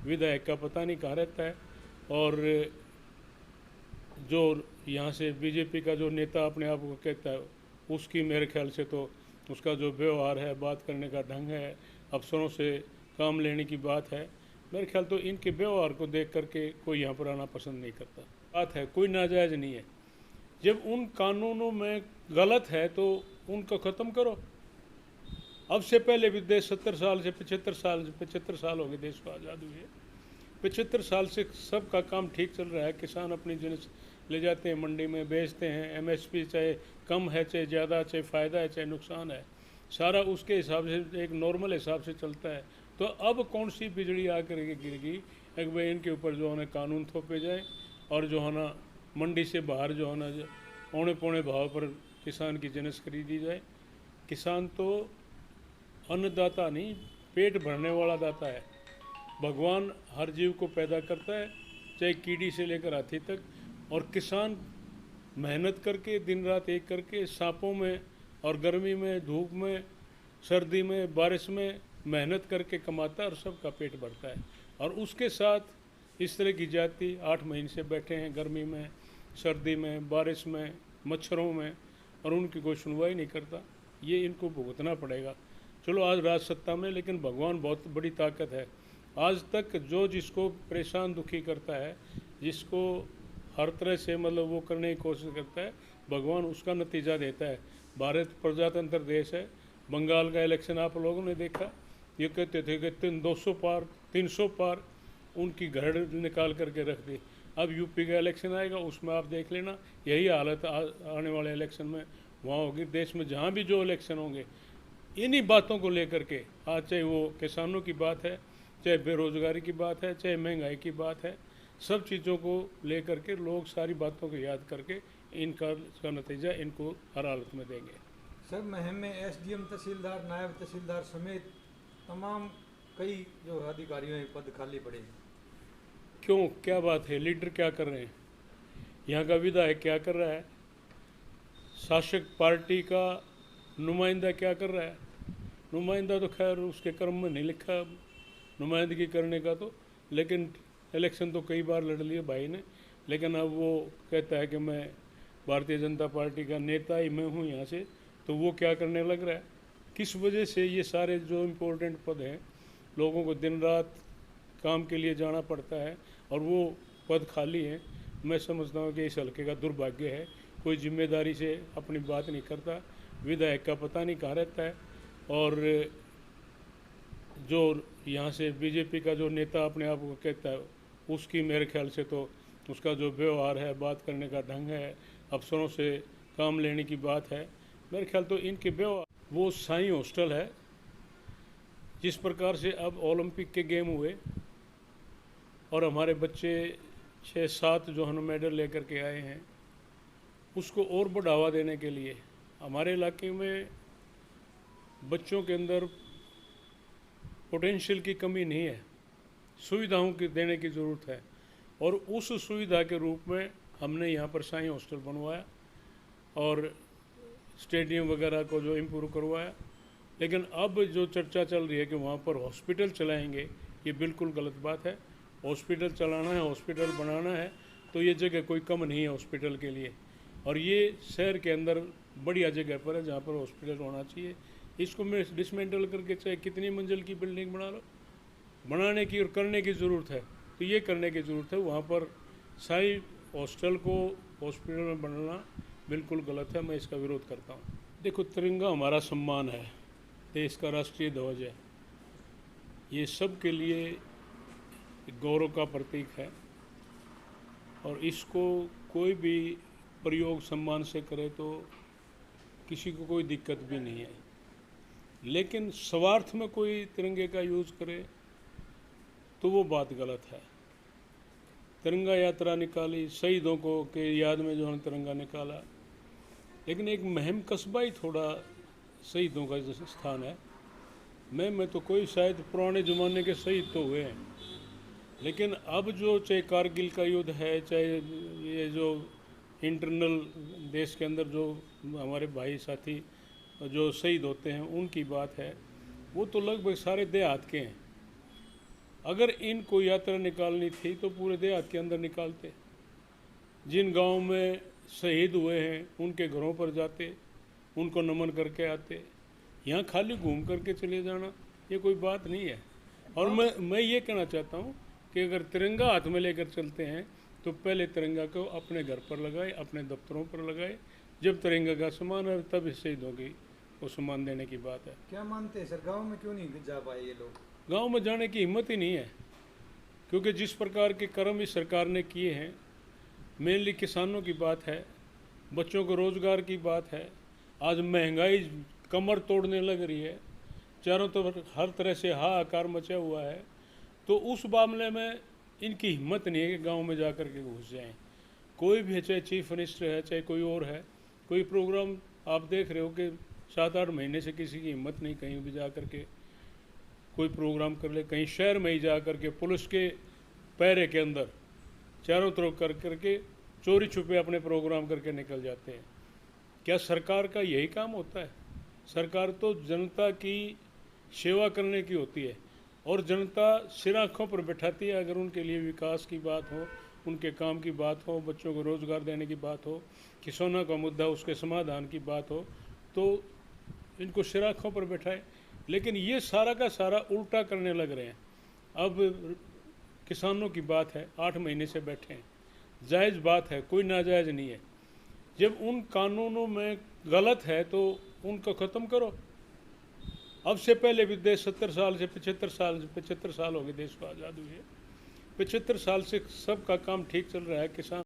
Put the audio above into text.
विधायक का पता नहीं कहाँ रहता है। और जो यहाँ से बीजेपी का जो नेता अपने आप को कहता है, उसकी मेरे ख्याल से तो उसका जो व्यवहार है, बात करने का ढंग है, अफसरों से काम लेने की बात है, मेरे ख्याल तो इनके व्यवहार को देख करके कोई यहाँ पर आना पसंद नहीं करता। बात है, कोई नाजायज़ नहीं है। जब उन कानूनों में गलत है तो उनको ख़त्म करो। अब से पहले भी देश 70 साल से 75 साल हो गए देश को आज़ाद हुए। 75 साल से सबका काम ठीक चल रहा है। किसान अपनी जिनिस ले जाते हैं, मंडी में बेचते हैं। एमएसपी चाहे कम है, चाहे ज़्यादा, चाहे फ़ायदा है, चाहे नुकसान है, सारा उसके हिसाब से, एक नॉर्मल हिसाब से चलता है। तो अब कौन सी बिजली आकर के गिरेगी? एक भाई इनके ऊपर जो है ना कानून थोपे जाए और जो है ना मंडी से बाहर जो है ना औने पौने भाव पर किसान की जिनिस खरीदी जाए। किसान तो अन्नदाता नहीं, पेट भरने वाला दाता है। भगवान हर जीव को पैदा करता है, चाहे कीड़ी से लेकर हाथी तक। और किसान मेहनत करके दिन रात एक करके सांपों में और गर्मी में, धूप में, सर्दी में, बारिश में मेहनत करके कमाता है और सबका पेट भरता है। और उसके साथ इस तरह की जाति 8 महीने से बैठे हैं गर्मी में, सर्दी में, बारिश में, मच्छरों में, और उनकी कोई सुनवाई नहीं करता। ये इनको भुगतना पड़ेगा। चलो आज राज सत्ता में, लेकिन भगवान बहुत बड़ी ताकत है। आज तक जो जिसको परेशान दुखी करता है, जिसको हर तरह से मतलब वो करने की कोशिश करता है, भगवान उसका नतीजा देता है। भारत प्रजातंत्र देश है। बंगाल का इलेक्शन आप लोगों ने देखा, ये कहते थे कि 200 पार 300 पार, उनकी घर निकाल करके रख दी। अब यूपी का इलेक्शन आएगा, उसमें आप देख लेना यही हालत आने वाले इलेक्शन में वहाँ होगी। देश में जहाँ भी जो इलेक्शन होंगे, इन्हीं बातों को लेकर के, आज चाहे वो किसानों की बात है, चाहे बेरोजगारी की बात है, चाहे महंगाई की बात है, सब चीज़ों को लेकर के लोग सारी बातों को याद करके इनका नतीजा इनको हर हालत में देंगे। सर, मुहिम में एसडीएम, तहसीलदार, नायब तहसीलदार समेत तमाम कई जो अधिकारियों के पद खाली पड़े हैं। क्यों, क्या बात है? लीडर क्या कर रहे हैं? यहाँ का विधायक क्या कर रहा है? शासक पार्टी का नुमाइंदा क्या कर रहा है? नुमाइंदा तो खैर उसके कर्म में नहीं लिखा नुमाइंदगी करने का तो, लेकिन इलेक्शन तो कई बार लड़ लिए भाई ने। लेकिन अब वो कहता है कि मैं भारतीय जनता पार्टी का नेता ही मैं हूँ यहाँ से, तो वो क्या करने लग रहा है? किस वजह से ये सारे जो इम्पोर्टेंट पद हैं, लोगों को दिन रात काम के लिए जाना पड़ता है और वो पद खाली हैं। मैं समझता हूँ कि इस हल्के का दुर्भाग्य है। कोई जिम्मेदारी से अपनी बात नहीं करता। विधायक का पता नहीं कहाँ रहता है। और जो यहाँ से बीजेपी का जो नेता अपने आप को कहता है, उसकी मेरे ख्याल से तो उसका जो व्यवहार है, बात करने का ढंग है, अफसरों से काम लेने की बात है, मेरे ख्याल तो इनके व्यवहार। वो साईं हॉस्टल है, जिस प्रकार से अब ओलंपिक के गेम हुए और हमारे बच्चे 6-7 जो है मेडल लेकर के आए हैं, उसको और बढ़ावा देने के लिए हमारे इलाके में बच्चों के अंदर पोटेंशियल की कमी नहीं है, सुविधाओं की देने की ज़रूरत है। और उस सुविधा के रूप में हमने यहाँ पर साईं हॉस्टल बनवाया और स्टेडियम वगैरह को जो इम्प्रूव करवाया। लेकिन अब जो चर्चा चल रही है कि वहाँ पर हॉस्पिटल चलाएंगे, ये बिल्कुल गलत बात है। हॉस्पिटल चलाना है, हॉस्पिटल बनाना है, तो ये जगह कोई कम नहीं है हॉस्पिटल के लिए। और ये शहर के अंदर बढ़िया जगह पर है जहाँ पर हॉस्पिटल होना चाहिए। इसको मैं डिसमेंटल करके चाहे कितनी मंजिल की बिल्डिंग बना लो, बनाने की और करने की ज़रूरत है, तो ये करने की ज़रूरत है। वहाँ पर साईं हॉस्टल को हॉस्पिटल में बनाना बिल्कुल गलत है, मैं इसका विरोध करता हूँ। देखो, तिरंगा हमारा सम्मान है, देश का राष्ट्रीय ध्वज है, ये सब के लिए गौरव का प्रतीक है और इसको कोई भी प्रयोग सम्मान से करे तो किसी को कोई दिक्कत भी नहीं है। लेकिन स्वार्थ में कोई तिरंगे का यूज़ करे तो वो बात गलत है। तिरंगा यात्रा निकाली, शहीदों को के याद में जो है तिरंगा निकाला, लेकिन एक महम कस्बा ही थोड़ा शहीदों का स्थान है। मैं तो कोई शायद पुराने ज़माने के शहीद तो हुए हैं, लेकिन अब जो चाहे कारगिल का युद्ध है, चाहे ये जो इंटरनल देश के अंदर जो हमारे भाई साथी जो शहीद होते हैं उनकी बात है, वो तो लगभग सारे देहात के हैं। अगर इनको यात्रा निकालनी थी तो पूरे देहात के अंदर निकालते, जिन गाँव में शहीद हुए हैं उनके घरों पर जाते, उनको नमन करके आते। यहाँ खाली घूम करके चले जाना ये कोई बात नहीं है। और मैं ये कहना चाहता हूँ कि अगर तिरंगा हाथ में लेकर चलते हैं तो पहले तिरंगा को अपने घर पर लगाए, अपने दफ्तरों पर लगाए। जब तिरंगा का सम्मान है तब शहीदों की वो सम्मान देने की बात है। क्या मानते हैं सर, गाँव में क्यों नहीं जा पाए ये लोग? गांव में जाने की हिम्मत ही नहीं है, क्योंकि जिस प्रकार के कर्म इस सरकार ने किए हैं, मेनली किसानों की बात है, बच्चों को रोजगार की बात है। आज महंगाई कमर तोड़ने लग रही है, चारों तरफ हर तरह से हाहाकार मचा हुआ है। तो उस मामले में इनकी हिम्मत नहीं है कि गांव में जा कर के घुस जाएं। कोई भी है, चाहे चीफ मिनिस्टर है, चाहे कोई और है, कोई प्रोग्राम आप देख रहे हो कि 7-8 महीने से किसी की हिम्मत नहीं कहीं भी जा कर के कोई प्रोग्राम कर ले। कहीं शहर में ही जा कर के पुलिस के पैरे के अंदर चारों तरफ कर करके चोरी छुपे अपने प्रोग्राम करके निकल जाते हैं। क्या सरकार का यही काम होता है? सरकार तो जनता की सेवा करने की होती है और जनता सिर आँखों पर बैठाती है। अगर उनके लिए विकास की बात हो, उनके काम की बात हो, बच्चों को रोज़गार देने की बात हो, किसानों का मुद्दा उसके समाधान की बात हो, तो इनको सिर आँखों पर बैठाए। लेकिन ये सारा का सारा उल्टा करने लग रहे हैं। अब किसानों की बात है, 8 महीने से बैठे हैं, जायज़ बात है, कोई नाजायज़ नहीं है। जब उन कानूनों में गलत है तो उनको ख़त्म करो। अब से पहले भी देश 70 साल से 75 साल हो गए देश को आज़ाद हुए। 75 साल से सबका काम ठीक चल रहा है। किसान